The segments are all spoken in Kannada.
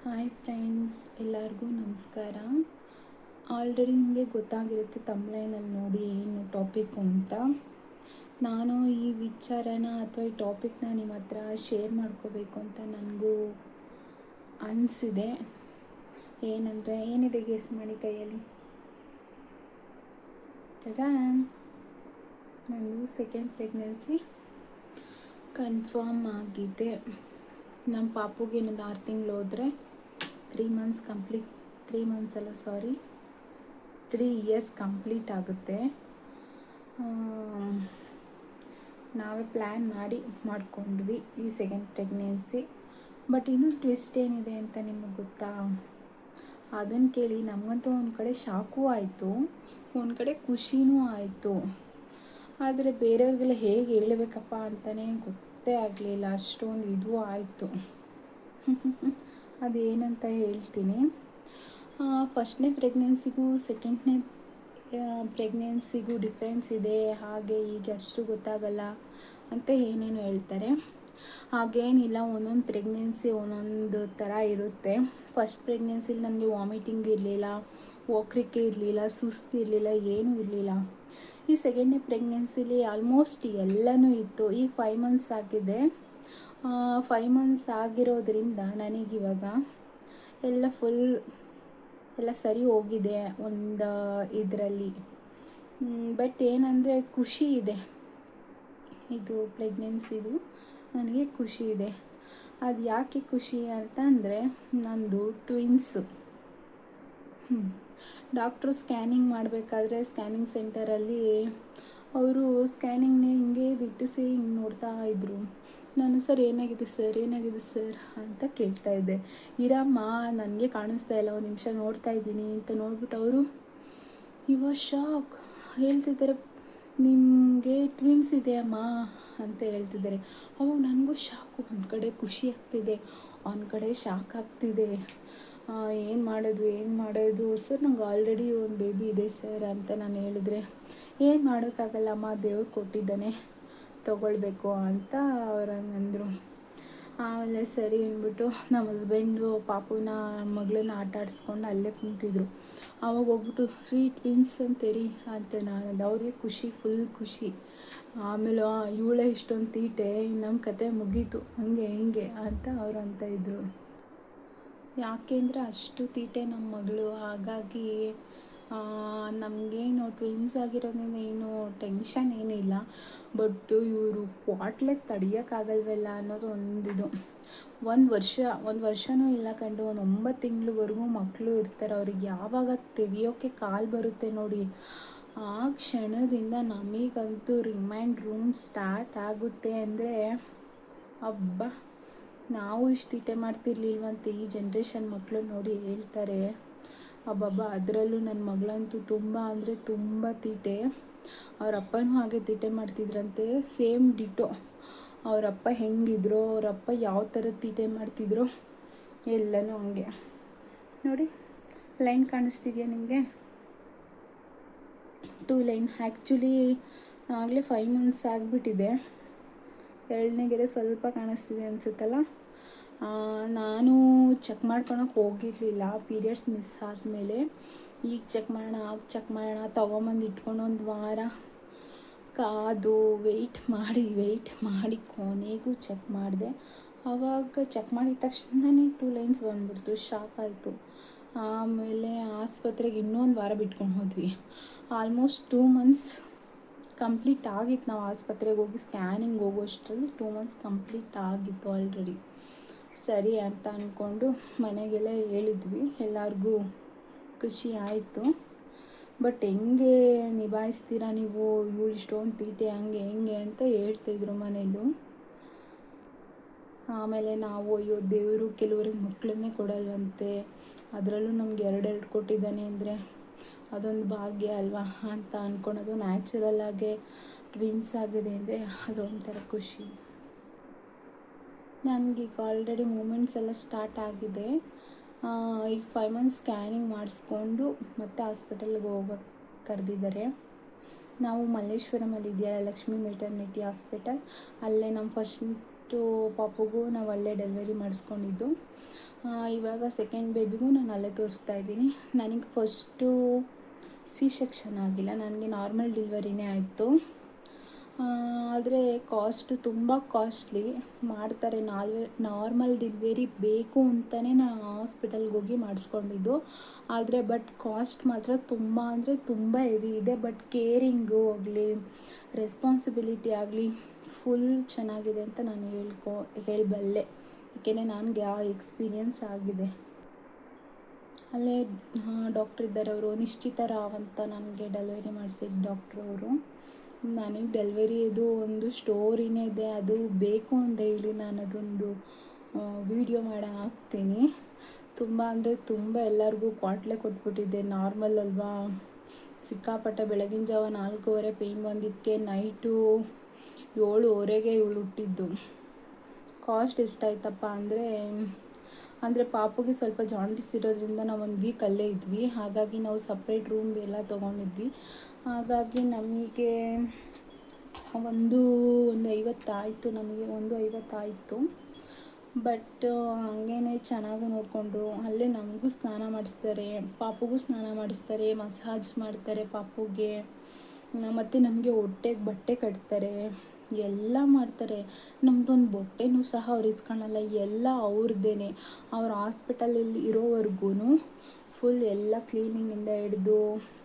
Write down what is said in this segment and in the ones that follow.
ಹಾಯ್ ಫ್ರೆಂಡ್ಸ್, ಎಲ್ಲರಿಗೂ ನಮಸ್ಕಾರ. ಆಲ್ರೆಡಿ ನಿಮಗೆ ಗೊತ್ತಾಗಿರುತ್ತೆ ತಮ್ಲೈನಲ್ಲಿ ನೋಡಿ ಏನು ಟಾಪಿಕ್ಕು ಅಂತ. ನಾನು ಈ ವಿಚಾರನ ಅಥವಾ ಈ ಟಾಪಿಕ್ನ ನಿಮ್ಮ ಹತ್ರ ಶೇರ್ ಮಾಡ್ಕೋಬೇಕು ಅಂತ ನನಗೂ ಅನಿಸಿದೆ. ಏನಂದರೆ ಏನಿದೆ ಗೆಸ್ ಮಾಡಿ ಕೈಯಲ್ಲಿ? ಜಜಾನ್, ನಂದು ಸೆಕೆಂಡ್ ಪ್ರೆಗ್ನೆನ್ಸಿ ಕನ್ಫರ್ಮ್ ಆಗಿದೆ. ನಮ್ಮ ಪಾಪುಗೆ ಇನ್ನೊಂದು 6 ತಿಂಗಳು ಹೋದರೆ 3 ಇಯರ್ಸ್ ಕಂಪ್ಲೀಟ್ ಆಗುತ್ತೆ. ನಾವೇ ಪ್ಲ್ಯಾನ್ ಮಾಡಿಕೊಂಡ್ವಿ ಈ ಸೆಕೆಂಡ್ ಪ್ರೆಗ್ನೆನ್ಸಿ. ಬಟ್ ಇನ್ನೂ ಟ್ವಿಸ್ಟ್ ಏನಿದೆ ಅಂತ ನಿಮಗೆ ಗೊತ್ತಾ? ಅದನ್ನು ಕೇಳಿ ನಮಗಂತೂ ಒಂದು ಕಡೆ ಶಾಕು ಆಯಿತು, ಒಂದು ಕಡೆ ಖುಷಿನೂ ಆಯಿತು. ಆದರೆ ಬೇರೆಯವ್ರಿಗೆಲ್ಲ ಹೇಗೆ ಹೇಳಬೇಕಪ್ಪ ಅಂತಲೇ ಗೊತ್ತೇ ಆಗಲಿಲ್ಲ. ಅಷ್ಟೊಂದು ಇದು ಆಯಿತು. ಅದೇನಂತ ಹೇಳ್ತೀನಿ. ಫಸ್ಟ್ನೇ ಪ್ರೆಗ್ನೆನ್ಸಿಗೂ ಸೆಕೆಂಡ್ನೇ ಪ್ರೆಗ್ನೆನ್ಸಿಗೂ ಡಿಫ್ರೆನ್ಸ್ ಇದೆ, ಹಾಗೆ ಹೀಗೆ ಅಷ್ಟು ಗೊತ್ತಾಗಲ್ಲ ಅಂತ ಏನೇನು ಹೇಳ್ತಾರೆ. ಹಾಗೇನಿಲ್ಲ, ಒಂದೊಂದು ಪ್ರೆಗ್ನೆನ್ಸಿ ಒಂದೊಂದು ಥರ ಇರುತ್ತೆ. ಫಸ್ಟ್ ಪ್ರೆಗ್ನೆನ್ಸಿಲಿ ನನಗೆ ವಾಮಿಟಿಂಗ್ ಇರಲಿಲ್ಲ, ಓಕ್ರಿಕೆ ಇರಲಿಲ್ಲ, ಸುಸ್ತು ಇರಲಿಲ್ಲ, ಏನೂ ಇರಲಿಲ್ಲ. ಈ ಸೆಕೆಂಡ್ನೇ ಪ್ರೆಗ್ನೆನ್ಸಿಲಿ ಆಲ್ಮೋಸ್ಟ್ ಎಲ್ಲನೂ ಇತ್ತು. ಈಗ 5 ಮಂತ್ಸ್ ಆಗಿದೆ. 5 ಮಂತ್ಸ್ ಆಗಿರೋದ್ರಿಂದ ನನಗಿವಾಗ ಎಲ್ಲ ಸರಿ ಹೋಗಿದೆ ಒಂದು ಇದರಲ್ಲಿ. ಬಟ್ ಏನಂದರೆ ಖುಷಿ ಇದೆ, ಇದು ಪ್ರೆಗ್ನೆನ್ಸಿದು ನನಗೆ ಖುಷಿ ಇದೆ. ಅದು ಯಾಕೆ ಖುಷಿ ಅಂತಂದರೆ, ನಂದು ಟ್ವಿನ್ಸು. ಡಾಕ್ಟ್ರು ಸ್ಕ್ಯಾನಿಂಗ್ ಮಾಡಬೇಕಾದ್ರೆ ಸ್ಕ್ಯಾನಿಂಗ್ ಸೆಂಟರಲ್ಲಿ ಅವರು ಸ್ಕ್ಯಾನಿಂಗ್ನ ಹಿಂಗೆ ದಿಟ್ಟಿಸಿ ಹಿಂಗೆ ನೋಡ್ತಾ ಇದ್ದರು. ನಾನು ಸರ್ ಏನಾಗಿದೆ ಸರ್ ಅಂತ ಕೇಳ್ತಾಯಿದ್ದೆ. ಇರಮ್ಮ, ನನಗೆ ಕಾಣಿಸ್ತಾ ಇಲ್ಲ, ಒಂದು ನಿಮಿಷ ನೋಡ್ತಾ ಇದ್ದೀನಿ ಅಂತ ನೋಡ್ಬಿಟ್ಟು ಅವರು ಶಾಕ್ ಹೇಳ್ತಿದ್ದಾರೆ, ನಿಮಗೆ ಟ್ವಿನ್ಸ್ ಇದೆ ಅಮ್ಮ ಅಂತ ಹೇಳ್ತಿದ್ದಾರೆ. ಅವಾಗ ನನಗೂ ಶಾಕು, ಒಂದು ಕಡೆ ಖುಷಿ ಆಗ್ತಿದೆ, ಒಂದು ಕಡೆ ಶಾಕ್ ಆಗ್ತಿದೆ. ಏನು ಮಾಡೋದು ಸರ್, ನಂಗೆ ಆಲ್ರೆಡಿ ಒಂದು ಬೇಬಿ ಇದೆ ಸರ್ ಅಂತ ನಾನು ಹೇಳಿದ್ರೆ, ಏನು ಮಾಡೋಕ್ಕಾಗಲ್ಲಮ್ಮ, ದೇವ್ರು ಕೊಟ್ಟಿದ್ದಾನೆ, ತೊಗೊಳ್ಬೇಕು ಅಂತ ಅವ್ರು ಹಂಗಂದರು. ಆಮೇಲೆ ಸರಿ ಅಂದ್ಬಿಟ್ಟು ನಮ್ಮ ಹಸ್ಬೆಂಡು ಪಾಪುನ ಮಗಳನ್ನ ಆಟ ಆಡಿಸ್ಕೊಂಡು ಅಲ್ಲೇ ಕುಂತಿದ್ರು. ಆವಾಗ ಹೋಗ್ಬಿಟ್ಟು ಟ್ವಿನ್ಸ್ ಅಂತೀರಿ ಅಂತ ನಾನು ಅವ್ರಿಗೆ ಖುಷಿ, ಫುಲ್ ಖುಷಿ. ಆಮೇಲೆ ಇವಳೇ ಇಷ್ಟೊಂದು ತೀಟೆ, ನಮ್ಮ ಕತೆ ಮುಗೀತು, ಹಂಗೆ ಹಿಂಗೆ ಅಂತ ಅವ್ರು ಅಂತ ಇದ್ದರು. ಯಾಕೆಂದರೆ ಅಷ್ಟು ತೀಟೆ ನಮ್ಮ ಮಗಳು. ಹಾಗಾಗಿ ನಮಗೇನು ಟ್ವಿನ್ಸ್ ಆಗಿರೋದ್ರಿಂದ ಏನು ಟೆನ್ಷನ್ ಏನಿಲ್ಲ. ಬಟ್ ಇವರು ಕ್ವಾಟ್ಲೆ ತಡೆಯೋಕ್ಕಾಗಲ್ವಲ್ಲ ಅನ್ನೋದು ಒಂದಿದು. ಒಂದು ವರ್ಷವೂ ಇಲ್ಲ ಕಂಡು, ಒಂದು 9 ತಿಂಗಳವರೆಗೂ ಮಕ್ಕಳು ಇರ್ತಾರೆ. ಅವ್ರಿಗೆ ಯಾವಾಗ ತೆಗಿಯೋಕ್ಕೆ ಕಾಲು ಬರುತ್ತೆ ನೋಡಿ, ಆ ಕ್ಷಣದಿಂದ ನಮಗಂತೂ ರಿಮೈಂಡ್ ರೂಮ್ ಸ್ಟಾರ್ಟ್ ಆಗುತ್ತೆ. ಅಂದರೆ ಅಬ್ಬಾ, ನಾವು ಇಷ್ಟು ತೀಟೆ ಮಾಡ್ತಿರ್ಲಿಲ್ವಂತೆ, ಈ ಜನ್ರೇಷನ್ ಮಕ್ಕಳು ನೋಡಿ ಹೇಳ್ತಾರೆ. ಅಬ್ಬಬ್ಬಾ, ಅದರಲ್ಲೂ ನನ್ನ ಮಗಳಂತೂ ತುಂಬ ಅಂದರೆ ತುಂಬ ತೀಟೆ. ಅವ್ರ ಅಪ್ಪನೂ ಹಾಗೆ ತೀಟೆ ಮಾಡ್ತಿದ್ರಂತೆ, ಸೇಮ್ ಡಿಟೋ. ಅವರಪ್ಪ ಹೆಂಗಿದ್ರು, ಅವರಪ್ಪ ಯಾವ ಥರ ತೀಟೆ ಮಾಡ್ತಿದ್ರು, ಎಲ್ಲನೂ ಹಂಗೆ ನೋಡಿ. ಲೈನ್ ಕಾಣಿಸ್ತಿದೆಯಾ ನಿಮಗೆ? 2 ಲೈನ್. ಆ್ಯಕ್ಚುಲಿ ಆಗಲೇ 5 ಮಂತ್ಸ್ ಆಗಿಬಿಟ್ಟಿದೆ. 2ನೇ ಗೆರೆ ಸ್ವಲ್ಪ ಕಾಣಿಸ್ತಿದೆ ಅನಿಸುತ್ತಲ್ಲ. ನಾನು ಚೆಕ್ ಮಾಡ್ಕೊಳಕ್ಕೆ ಹೋಗಿರಲಿಲ್ಲ ಪೀರಿಯಡ್ಸ್ ಮಿಸ್ ಆದಮೇಲೆ. ಈಗ ಚೆಕ್ ಮಾಡೋಣ ತೊಗೊಂಬಂದು ಇಟ್ಕೊಂಡು ಒಂದು ವಾರ ಕಾದು ವೆಯ್ಟ್ ಮಾಡಿ ಕೊನೆಗೂ ಚೆಕ್ ಮಾಡಿದೆ. ಆವಾಗ ಚೆಕ್ ಮಾಡಿದ ತಕ್ಷಣವೇ 2 ಲೈನ್ಸ್ ಬಂದುಬಿಡ್ತು. ಶಾಕ್ ಆಯಿತು. ಆಮೇಲೆ ಆಸ್ಪತ್ರೆಗೆ ಇನ್ನೊಂದು ವಾರ ಬಿಟ್ಕೊಂಡು ಹೋದ್ವಿ. ಆಲ್ಮೋಸ್ಟ್ 2 ಮಂತ್ಸ್ ಕಂಪ್ಲೀಟ್ ಆಗಿತ್ತು. ನಾವು ಆಸ್ಪತ್ರೆಗೆ ಹೋಗಿ ಸ್ಕ್ಯಾನಿಂಗ್ ಹೋಗೋಷ್ಟರಲ್ಲಿ 2 ಮಂತ್ಸ್ ಕಂಪ್ಲೀಟ್ ಆಗಿತ್ತು ಆಲ್ರೆಡಿ. ಸರಿ ಅಂತ ಅಂದ್ಕೊಂಡು ಮನೆಗೆಲ್ಲ ಹೇಳಿದ್ವಿ, ಎಲ್ಲರಿಗೂ ಖುಷಿ ಆಯಿತು. ಬಟ್ ಹೆಂಗೆ ನಿಭಾಯಿಸ್ತೀರಾ ನೀವು, ಇವಳು ಇಷ್ಟೊಂದು ತೀಟೆ ಹಂಗೆ ಹಿಂಗೆ ಅಂತ ಹೇಳ್ತಾಯಿದ್ರು ಮನೇಲೂ. ಆಮೇಲೆ ನಾವು ಅಯ್ಯೋ ದೇವರು ಕೆಲವ್ರಿಗೆ ಮಕ್ಕಳನ್ನೇ ಕೊಡಲ್ವಂತೆ, ಅದರಲ್ಲೂ ನಮ್ಗೆ 2 ಕೊಟ್ಟಿದ್ದಾನೆ ಅಂದರೆ ಅದೊಂದು ಭಾಗ್ಯ ಅಲ್ವಾ ಅಂತ ಅಂದ್ಕೊಳೋದು. ನ್ಯಾಚುರಲ್ಲಾಗೆ ಟ್ವಿನ್ಸ್ ಆಗಿದೆ ಅಂದರೆ ಅದೊಂಥರ ಖುಷಿ. ನನಗೀಗ ಆಲ್ರೆಡಿ ಮೂಮೆಂಟ್ಸ್ ಎಲ್ಲ ಸ್ಟಾರ್ಟ್ ಆಗಿದೆ. ಈಗ 5 ಮಂತ್ಸ್ ಸ್ಕ್ಯಾನಿಂಗ್ ಮಾಡಿಸ್ಕೊಂಡು ಮತ್ತೆ ಹಾಸ್ಪಿಟಲ್ಗೆ ಹೋಗೋಕ್ಕೆ ಕರೆದಿದ್ದಾರೆ. ನಾವು ಮಲ್ಲೇಶ್ವರಮಲ್ಲಿ ಇದೆಯಲ್ಲ ಲಕ್ಷ್ಮೀ ಮೆಟರ್ನಿಟಿ ಹಾಸ್ಪಿಟಲ್, ಅಲ್ಲೇ ನಮ್ಮ ಫಸ್ಟ್ ಫಸ್ಟು ಪಾಪುಗೂ ನಾವು ಅಲ್ಲೇ ಡೆಲಿವರಿ ಮಾಡಿಸ್ಕೊಂಡಿದ್ದು. ಇವಾಗ ಸೆಕೆಂಡ್ ಬೇಬಿಗೂ ನಾನು ಅಲ್ಲೇ ತೋರಿಸ್ತಾ ಇದ್ದೀನಿ. ನನಗೆ ಫಸ್ಟು ಸಿ ಸೆಕ್ಷನ್ ಆಗಿಲ್ಲ, ನನಗೆ ನಾರ್ಮಲ್ ಡೆಲಿವರಿನೇ ಆಯಿತು. ಆದರೆ ಕಾಸ್ಟ್ ತುಂಬ ಕಾಸ್ಟ್ಲಿ ಮಾಡ್ತಾರೆ. ನಾರ್ಮಲ್ ಡೆಲಿವರಿ ಬೇಕು ಅಂತಲೇ ನಾನು ಹಾಸ್ಪಿಟಲ್ಗೆ ಹೋಗಿ ಮಾಡಿಸ್ಕೊಂಡಿದ್ದು. ಆದರೆ ಬಟ್ ಕಾಸ್ಟ್ ಮಾತ್ರ ತುಂಬ ಅಂದರೆ ತುಂಬ ಹೆವಿ ಇದೆ. ಬಟ್ ಕೇರಿಂಗು ಆಗಲಿ, ರೆಸ್ಪಾನ್ಸಿಬಿಲಿಟಿ ಆಗಲಿ ಫುಲ್ ಚೆನ್ನಾಗಿದೆ ಅಂತ ನಾನು ಹೇಳಬಲ್ಲೆ. ಏಕೆಂದರೆ ನನಗೆ ಆ ಎಕ್ಸ್ಪೀರಿಯನ್ಸ್ ಆಗಿದೆ. ಅಲ್ಲೇ ಡಾಕ್ಟ್ರ್ ಇದ್ದಾರೆ, ಅವರು ನಿಶ್ಚಿತ ರಾವ್ ಅಂತ ನನಗೆ ಡೆಲಿವರಿ ಮಾಡಿಸಿದ ಡಾಕ್ಟ್ರು ಅವರು. ನನಗೆ ಡೆಲಿವರಿದು ಒಂದು ಸ್ಟೋರಿನೇ ಇದೆ, ಅದು ಬೇಕು ಅಂದರೆ ಹೇಳಿ ನಾನು ಅದೊಂದು ವಿಡಿಯೋ ಮಾಡಿ ಹಾಕ್ತೀನಿ. ತುಂಬ ಅಂದರೆ ತುಂಬ ಎಲ್ಲರಿಗೂ ಕ್ವಾಟ್ಲೆ ಕೊಟ್ಬಿಟ್ಟಿದ್ದೆ. ನಾರ್ಮಲ್ ಅಲ್ವಾ, ಸಿಕ್ಕಾಪಟ್ಟೆ ಬೆಳಗಿನ ಜಾವ 4:15 ಪೇಯ್ನ್ ಬಂದಿದ್ದಕ್ಕೆ ನೈಟು 7:30ಗೆ ಇವಳು ಹುಟ್ಟಿದ್ದು. ಕಾಸ್ಟ್ ಎಷ್ಟಾಯ್ತಪ್ಪ ಅಂದರೆ ಪಾಪುಗೆ ಸ್ವಲ್ಪ ಜಾಂಡಿಸ್ ಇರೋದ್ರಿಂದ ನಾವು 1 ವೀಕ್ ಅಲ್ಲೇ ಇದ್ವಿ. ಹಾಗಾಗಿ ನಾವು ಸಪ್ರೇಟ್ ರೂಮ್ ಎಲ್ಲ ತೊಗೊಂಡಿದ್ವಿ. ಹಾಗಾಗಿ ನಮಗೆ ಒಂದು 50 ಆಯಿತು, ನಮಗೆ 50 ಆಯಿತು. ಬಟ್ ಹಂಗೇ ಚೆನ್ನಾಗೂ ನೋಡಿಕೊಂಡ್ರು. ಅಲ್ಲೇ ನಮಗೂ ಸ್ನಾನ ಮಾಡಿಸ್ತಾರೆ, ಪಾಪುಗೂ ಸ್ನಾನ ಮಾಡಿಸ್ತಾರೆ, ಮಸಾಜ್ ಮಾಡ್ತಾರೆ ಪಾಪುಗೆ, ಮತ್ತು ನಮಗೆ ಹೊಟ್ಟೆಗೆ ಬಟ್ಟೆ ಕಟ್ತಾರೆ, ಎಲ್ಲ ಮಾಡ್ತಾರೆ. ನಮ್ಮದೊಂದು ಬಟ್ಟೆನೂ ಸಹ ಅವ್ರು ಇಸ್ಕೊಳಲ್ಲ, ಎಲ್ಲ ಅವ್ರದ್ದೇ. ಅವ್ರು ಹಾಸ್ಪಿಟಲಲ್ಲಿ ಇರೋವರೆಗೂ ಫುಲ್ ಎಲ್ಲ ಕ್ಲೀನಿಂಗಿಂದ ಹಿಡಿದು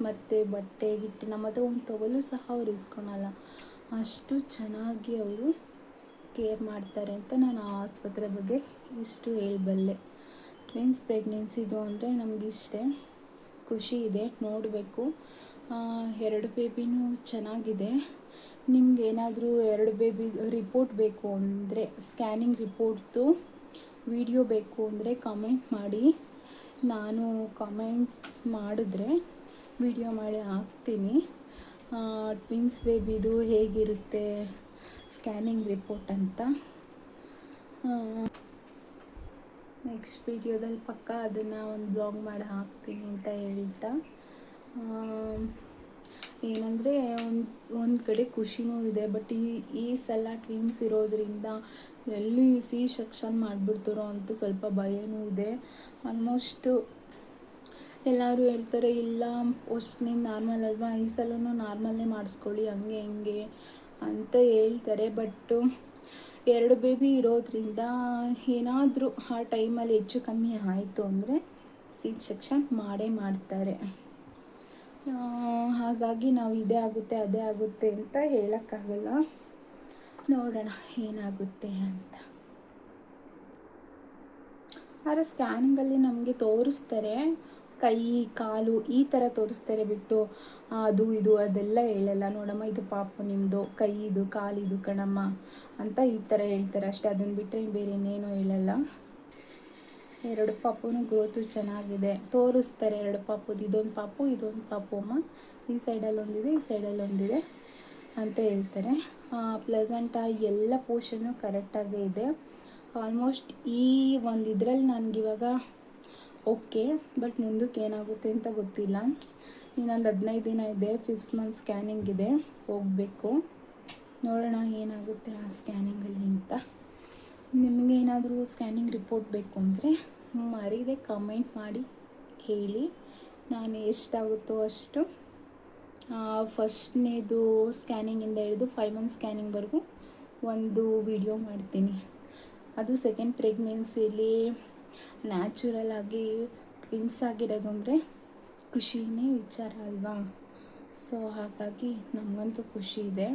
ಮತ್ತು ಬಟ್ಟೆ ಗಿಟ್ಟೆ, ನಮ್ಮ ಹತ್ರ ಒಂದು ಟವಲು ಸಹ ಅವ್ರು ಇಸ್ಕೊಳಲ್ಲ. ಅಷ್ಟು ಚೆನ್ನಾಗಿ ಅವರು ಕೇರ್ ಮಾಡ್ತಾರೆ ಅಂತ ನಾನು ಆ ಆಸ್ಪತ್ರೆ ಬಗ್ಗೆ ಇಷ್ಟು ಹೇಳಬಲ್ಲೆ. ಟ್ವಿನ್ಸ್ ಪ್ರೆಗ್ನೆನ್ಸಿದು ಅಂದರೆ ನಮಗಿಷ್ಟೇ ಖುಷಿ ಇದೆ, ನೋಡಬೇಕು. 2 ಬೇಬಿನೂ ಚೆನ್ನಾಗಿದೆ. ನಿಮ್ಗೇನಾದರೂ 2 ಬೇಬಿ ರಿಪೋರ್ಟ್ ಬೇಕು ಅಂದರೆ, ಸ್ಕ್ಯಾನಿಂಗ್ ರಿಪೋರ್ಟ್ದು ವಿಡಿಯೋ ಬೇಕು ಅಂದರೆ ಕಮೆಂಟ್ ಮಾಡಿ. ನಾನು ಕಮೆಂಟ್ ಮಾಡಿದ್ರೆ ವಿಡಿಯೋ ಮಾಡಿ ಹಾಕ್ತೀನಿ. ಟ್ವಿನ್ಸ್ ಬೇಬಿದು ಹೇಗಿರುತ್ತೆ ಸ್ಕ್ಯಾನಿಂಗ್ ರಿಪೋರ್ಟ್ ಅಂತ. ನೆಕ್ಸ್ಟ್ ವಿಡಿಯೋದಲ್ಲಿ ಪಕ್ಕ ಅದನ್ನು ಒಂದು ಬ್ಲಾಗ್ ಮಾಡಿ ಹಾಕ್ತೀನಿ ಅಂತ ಹೇಳ್ತಾ, ಏನಂದರೆ ಒಂದು ಕಡೆ ಖುಷಿನೂ ಇದೆ. ಬಟ್ ಈ ಸಲ ಟ್ವಿನ್ಸ್ ಇರೋದ್ರಿಂದ ಎಲ್ಲಿ ಸಿ ಸೆಕ್ಷನ್ ಮಾಡಿಬಿಡ್ತಾರೋ ಅಂತ ಸ್ವಲ್ಪ ಭಯನೂ ಇದೆ. ಆಲ್ಮೋಸ್ಟು ಎಲ್ಲರೂ ಹೇಳ್ತಾರೆ, ಇಲ್ಲ ಫಸ್ಟ್ನಿಂದ ನಾರ್ಮಲ್ ಅಲ್ವಾ, ಈ ಸಲವೂ ನಾರ್ಮಲ್ನೇ ಮಾಡಿಸ್ಕೊಳ್ಳಿ ಹಂಗೆ ಹಿಂಗೆ ಅಂತ ಹೇಳ್ತಾರೆ. ಬಟ್ಟು 2 ಬೇಬಿ ಇರೋದ್ರಿಂದ ಏನಾದರೂ ಆ ಟೈಮಲ್ಲಿ ಹೆಚ್ಚು ಕಮ್ಮಿ ಆಯಿತು ಅಂದರೆ ಸಿ ಸೆಕ್ಷನ್ ಮಾಡೇ ಮಾಡ್ತಾರೆ. ಹಾಗಾಗಿ ನಾವು ಇದೇ ಆಗುತ್ತೆ ಅದೇ ಆಗುತ್ತೆ ಅಂತ ಹೇಳೋಕ್ಕಾಗಲ್ಲ, ನೋಡೋಣ ಏನಾಗುತ್ತೆ ಅಂತ. ಆದರೆ ಸ್ಕ್ಯಾನಿಂಗಲ್ಲಿ ನಮಗೆ ತೋರಿಸ್ತಾರೆ, ಕೈ ಕಾಲು ಈ ಥರ ತೋರಿಸ್ತಾರೆ ಬಿಟ್ಟು ಅದು ಇದು ಅದೆಲ್ಲ ಹೇಳಲ್ಲ. ನೋಡಮ್ಮ ಇದು ಪಾಪು ನಿಮ್ಮದು, ಕೈ ಇದು ಕಾಲಿದು ಕಣಮ್ಮ ಅಂತ ಈ ಥರ ಹೇಳ್ತಾರೆ ಅಷ್ಟೇ. ಅದನ್ನು ಬಿಟ್ಟರೆ ಬೇರೆ ಇನ್ನೇನು ಹೇಳಲ್ಲ. 2 ಪಾಪುನೂ ಗ್ರೋತು ಚೆನ್ನಾಗಿದೆ, ತೋರಿಸ್ತಾರೆ 2 ಪಾಪುದು, ಇದೊಂದು ಪಾಪು ಅಮ್ಮ, ಈ ಸೈಡಲ್ಲಿ ಒಂದಿದೆ, ಈ ಸೈಡಲ್ಲಿ ಒಂದಿದೆ ಅಂತ ಹೇಳ್ತಾರೆ. ಪ್ಲೆಸೆಂಟಾಗಿ ಎಲ್ಲ ಪೋರ್ಷನ್ನು ಕರೆಕ್ಟಾಗೇ ಇದೆ. ಆಲ್ಮೋಸ್ಟ್ ಈ ಒಂದು ಇದರಲ್ಲಿ ನನಗಿವಾಗ ಓಕೆ, ಬಟ್ ಮುಂದಕ್ಕೆ ಏನಾಗುತ್ತೆ ಅಂತ ಗೊತ್ತಿಲ್ಲ. ಇನ್ನೊಂದು 15 ದಿನ ಇದೆ, 5th ಮಂತ್ ಸ್ಕ್ಯಾನಿಂಗ್ ಇದೆ, ಹೋಗಬೇಕು. ನೋಡೋಣ ಏನಾಗುತ್ತೆ ಆ ಸ್ಕ್ಯಾನಿಂಗಲ್ಲಿ ಅಂತ. ನಿಮಗೇನಾದರೂ ಸ್ಕ್ಯಾನಿಂಗ್ ರಿಪೋರ್ಟ್ ಬೇಕು ಅಂದರೆ ಮರೀದೆ ಕಮೆಂಟ್ ಮಾಡಿ ಹೇಳಿ, ನಾನು ಎಷ್ಟಾಗುತ್ತೋ ಅಷ್ಟು ಫಸ್ಟ್ನೇದು ಸ್ಕ್ಯಾನಿಂಗಿಂದ ಹಿಡಿದು 5 ಮಂತ್ ಸ್ಕ್ಯಾನಿಂಗ್ವರೆಗೂ ಒಂದು ವಿಡಿಯೋ ಮಾಡ್ತೀನಿ. ಅದು ಸೆಕೆಂಡ್ ಪ್ರೆಗ್ನೆನ್ಸಿಲಿ ನ್ಯಾಚುರಲ್ ಆಗಿ ಟ್ವಿನ್ಸ್ ಆಗಿರೋದು ಅಂದರೆ ಖುಷಿನೇ ವಿಚಾರ ಅಲ್ವಾ. ಸೊ ಹಾಗಾಗಿ ನಮಗಂತೂ ಖುಷಿ ಇದೆ.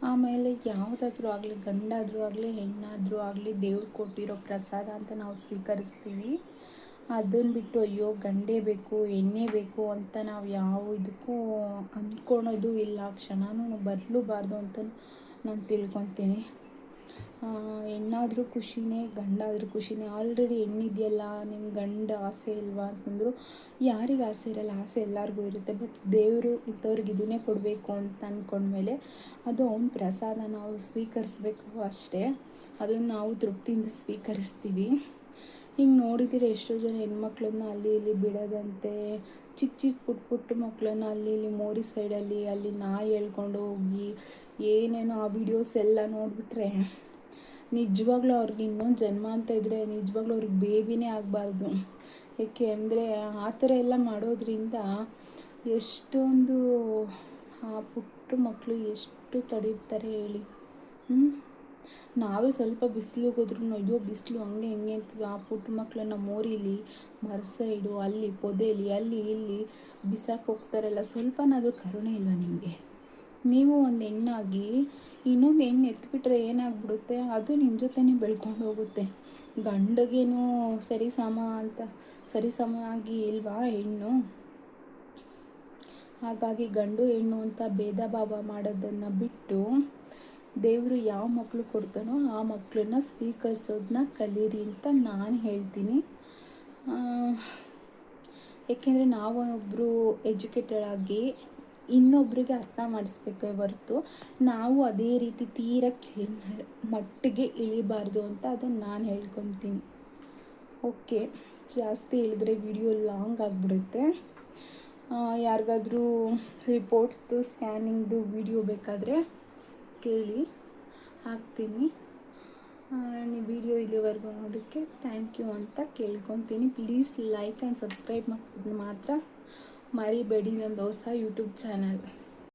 ಆಮೇಲೆ ಯಾವುದಾದ್ರೂ ಆಗಲಿ, ಗಂಡಾದರೂ ಆಗಲಿ ಹೆಣ್ಣಾದರೂ ಆಗಲಿ ದೇವ್ರು ಕೊಟ್ಟಿರೋ ಪ್ರಸಾದ ಅಂತ ನಾವು ಸ್ವೀಕರಿಸ್ತೀವಿ. ಅದನ್ನು ಬಿಟ್ಟು ಅಯ್ಯೋ ಗಂಡೇ ಬೇಕು ಹೆಣ್ಣೇ ಬೇಕು ಅಂತ ನಾವು ಯಾವ ಇದಕ್ಕೂ ಅಂದ್ಕೊಳೋದು ಇಲ್ಲ, ಕ್ಷಣನೂ ಬರಲೂಬಾರ್ದು ಅಂತ ನಾನು ತಿಳ್ಕೊತೀನಿ. ಹೆಣ್ಣಾದರೂ ಖುಷಿನೇ, ಗಂಡಾದರೂ ಖುಷಿನೇ. ಆಲ್ರೆಡಿ ಹೆಣ್ಣಿದೆಯಲ್ಲ, ನಿಮ್ಮ ಗಂಡ ಆಸೆ ಇಲ್ವಾ ಅಂತಂದರು, ಯಾರಿಗೆ ಆಸೆ ಇರಲ್ಲ, ಆಸೆ ಎಲ್ಲರಿಗೂ ಇರುತ್ತೆ. ಬಟ್ ದೇವರು ಇಂಥವ್ರಿಗೆ ಇದನ್ನೇ ಕೊಡಬೇಕು ಅಂತ ಅಂದ್ಕೊಂಡ್ಮೇಲೆ ಅದು ಅವನ ಪ್ರಸಾದ, ನಾವು ಸ್ವೀಕರಿಸ್ಬೇಕು ಅಷ್ಟೇ. ಅದನ್ನು ನಾವು ತೃಪ್ತಿಯಿಂದ ಸ್ವೀಕರಿಸ್ತೀವಿ. ಹಿಂಗೆ ನೋಡಿದ್ದೀರ ಎಷ್ಟೋ ಜನ ಹೆಣ್ಮಕ್ಳನ್ನ ಅಲ್ಲಿ ಇಲ್ಲಿ ಬಿಡೋದಂತೆ, ಚಿಕ್ಕ ಚಿಕ್ಕ ಪುಟ್ಟ ಮಕ್ಕಳನ್ನ ಅಲ್ಲಿ ಇಲ್ಲಿ ಮೋರಿ ಸೈಡಲ್ಲಿ ಅಲ್ಲಿ ನಾಯಿ ಎಳ್ಕೊಂಡು ಹೋಗಿ ಏನೇನೋ ಆ ವಿಡಿಯೋಸ್ ಎಲ್ಲ ನೋಡಿಬಿಟ್ರೆ ನಿಜವಾಗ್ಲೂ ಅವ್ರಿಗೆ ಇನ್ನೊಂದು ಜನ್ಮ ಅಂತ ಇದ್ದರೆ ನಿಜವಾಗ್ಲೂ ಅವ್ರಿಗೆ ಬೇಬಿನೇ ಆಗಬಾರ್ದು. ಏಕೆ ಅಂದರೆ ಆ ಥರ ಎಲ್ಲ ಮಾಡೋದ್ರಿಂದ ಎಷ್ಟೊಂದು ಆ ಪುಟ್ಟ ಮಕ್ಕಳು ಎಷ್ಟು ತಡೀತಾರೆ ಹೇಳಿ. ನಾವೇ ಸ್ವಲ್ಪ ಬಿಸಿಲಿಗೆ ಹೋದ್ರೂ ಅಯ್ಯೋ ಬಿಸಿಲು ಹಂಗೆ ಹಿಂಗೆ ಅಂತೀವಿ. ಆ ಪುಟ್ಟ ಮಕ್ಕಳನ್ನ ಮೋರಿಲಿ ಮರ ಸೈಡು ಅಲ್ಲಿ ಪೊದೆಲಿ ಅಲ್ಲಿ ಇಲ್ಲಿ ಬಿಸಾಕಿ ಹೋಗ್ತಾರಲ್ಲ, ಸ್ವಲ್ಪನಾದರೂ ಕರುಣೆ ಇಲ್ವಾ ನಿಮಗೆ? ನೀವು ಒಂದು ಹೆಣ್ಣಾಗಿ ಇನ್ನೊಂದು ಹೆಣ್ಣು ಎತ್ಬಿಟ್ರೆ ಏನಾಗ್ಬಿಡುತ್ತೆ, ಅದು ನಿಮ್ಮ ಜೊತೆನೇ ಬೆಳ್ಕೊಂಡು ಹೋಗುತ್ತೆ. ಗಂಡಗೇನು ಸರಿಸಮನಾಗಿ ಇಲ್ವಾ ಹೆಣ್ಣು? ಹಾಗಾಗಿ ಗಂಡು ಹೆಣ್ಣು ಅಂತ ಭೇದ ಭಾವ ಮಾಡೋದನ್ನು ಬಿಟ್ಟು ದೇವರು ಯಾವ ಮಕ್ಕಳು ಕೊಡ್ತಾನೋ ಆ ಮಕ್ಕಳನ್ನ ಸ್ವೀಕರಿಸೋದನ್ನ ಕಲೀರಿ ಅಂತ ನಾನು ಹೇಳ್ತೀನಿ. ಏಕೆಂದರೆ ನಾವೊಬ್ಬರು ಎಜುಕೇಟೆಡ್ ಆಗಿ ಇನ್ನೊಬ್ಬರಿಗೆ ಅರ್ಥ ಮಾಡಿಸ್ಬೇಕೇ ಹೊರತು ನಾವು ಅದೇ ರೀತಿ ತೀರ ಮಟ್ಟಿಗೆ ಇಳಿಬಾರ್ದು ಅಂತ ಅದನ್ನು ನಾನು ಹೇಳ್ಕೊತೀನಿ. ಓಕೆ, ಜಾಸ್ತಿ ಇಳಿದ್ರೆ ವಿಡಿಯೋ ಲಾಂಗ್ ಆಗಿಬಿಡುತ್ತೆ. ಯಾರಿಗಾದ್ರೂ ರಿಪೋರ್ಟ್ದು ಸ್ಕ್ಯಾನಿಂಗ್ದು ವಿಡಿಯೋ ಬೇಕಾದರೆ ಕೇಳಿ, ಹಾಕ್ತೀನಿ. ನೀವು ವಿಡಿಯೋ ಇಲ್ಲಿವರೆಗೂ ನೋಡೋಕ್ಕೆ ಥ್ಯಾಂಕ್ ಯು ಅಂತ ಕೇಳ್ಕೊತೀನಿ. ಪ್ಲೀಸ್ ಲೈಕ್ ಆ್ಯಂಡ್ ಸಬ್ಸ್ಕ್ರೈಬ್ ಮಾಡೋದು ಮಾತ್ರ ಮರಿಬೇಡಿ. ನಂದು ಹೊಸ ಯೂಟ್ಯೂಬ್ ಚಾನಲ್.